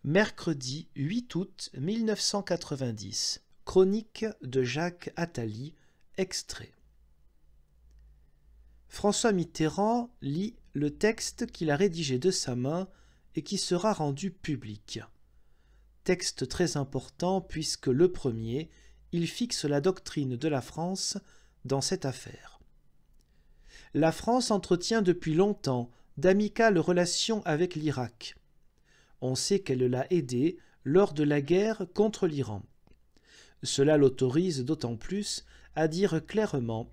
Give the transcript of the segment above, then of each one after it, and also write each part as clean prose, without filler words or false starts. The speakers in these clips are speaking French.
Mercredi 8 août 1990. Chronique de Jacques Attali, extrait. François Mitterrand lit le texte qu'il a rédigé de sa main et qui sera rendu public. Texte très important puisque le premier, il fixe la doctrine de la France dans cette affaire. La France entretient depuis longtemps d'amicales relations avec l'Irak. On sait qu'elle l'a aidé lors de la guerre contre l'Iran. Cela l'autorise d'autant plus à dire clairement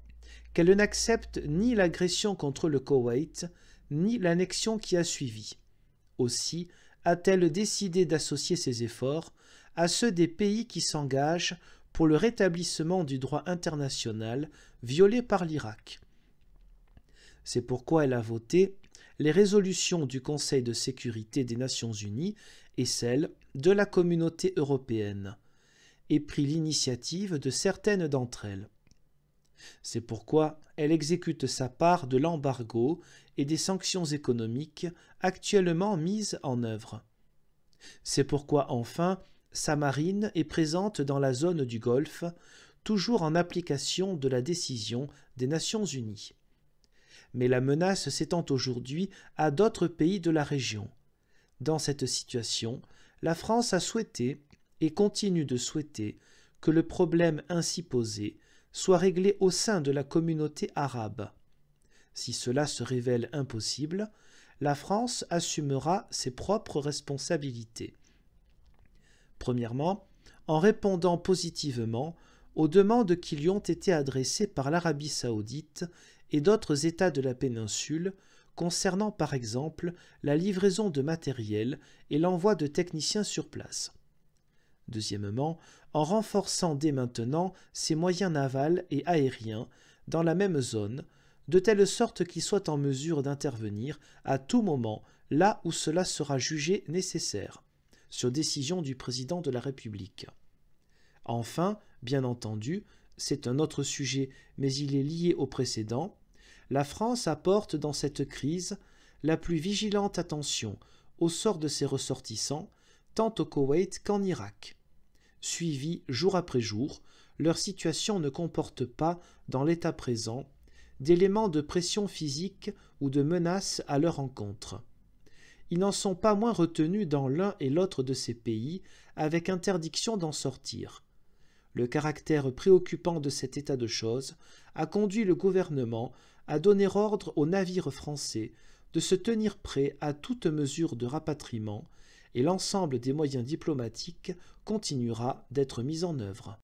qu'elle n'accepte ni l'agression contre le Koweït, ni l'annexion qui a suivi. Aussi a-t-elle décidé d'associer ses efforts à ceux des pays qui s'engagent pour le rétablissement du droit international violé par l'Irak. C'est pourquoi elle a voté les résolutions du Conseil de sécurité des Nations Unies et celles de la Communauté européenne, et pris l'initiative de certaines d'entre elles. C'est pourquoi elle exécute sa part de l'embargo et des sanctions économiques actuellement mises en œuvre. C'est pourquoi enfin sa marine est présente dans la zone du Golfe, toujours en application de la décision des Nations Unies. Mais la menace s'étend aujourd'hui à d'autres pays de la région. Dans cette situation, la France a souhaité et continue de souhaiter que le problème ainsi posé soit réglé au sein de la communauté arabe. Si cela se révèle impossible, la France assumera ses propres responsabilités. Premièrement, en répondant positivement aux demandes qui lui ont été adressées par l'Arabie saoudite et d'autres États de la péninsule concernant par exemple la livraison de matériel et l'envoi de techniciens sur place. Deuxièmement, en renforçant dès maintenant ses moyens navals et aériens dans la même zone, de telle sorte qu'il soit en mesure d'intervenir à tout moment là où cela sera jugé nécessaire, sur décision du président de la République. Enfin, bien entendu, c'est un autre sujet, mais il est lié au précédent, la France apporte dans cette crise la plus vigilante attention au sort de ses ressortissants, tant au Koweït qu'en Irak. Suivis jour après jour, leur situation ne comporte pas, dans l'état présent, d'éléments de pression physique ou de menace à leur encontre. Ils n'en sont pas moins retenus dans l'un et l'autre de ces pays, avec interdiction d'en sortir. Le caractère préoccupant de cet état de choses a conduit le gouvernement à donner ordre aux navires français de se tenir prêts à toute mesure de rapatriement, et l'ensemble des moyens diplomatiques continuera d'être mis en œuvre.